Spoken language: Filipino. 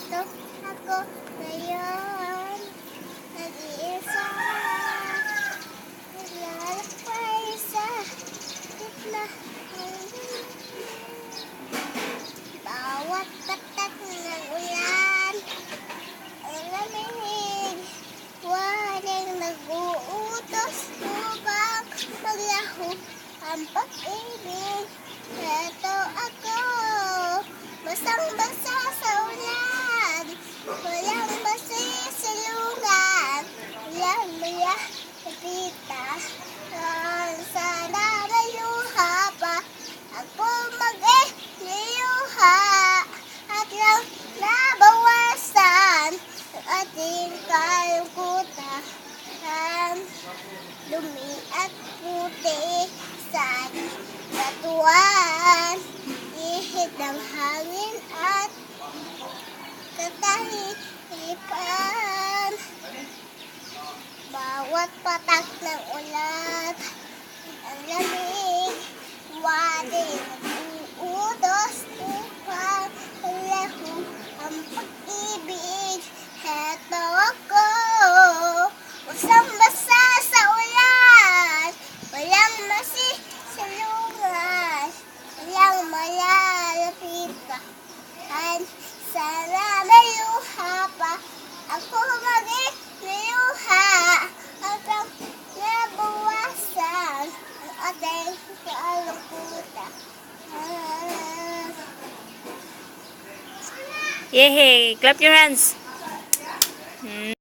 Ito ako ngayon, nag-iisa, naglalakbay sa gitna ng bawat patak ng ulan. Ang lamig, waring nag-uutos upang maglaho ang pag-ibig. Ito ako, basang-basa sa ulan, walang masisilungan, walang malapita. Sana may luha pa ako mag-iluha at lang nabawasan ang ating kalungkutan. Dumi at puti sa katuan, ihip ng hangin at katahimikan. Bawat patak ng ulan, ang lamig, waring nag-uutos upang maglaho ang pag-ibig. Heto ako, basang-basa sa ulan, walang masisilungan, walang malalapitan. Sana may luha pa ako mag-iluha at ang nabawasan ang ating kalungkutan. Yay! Clap your hands.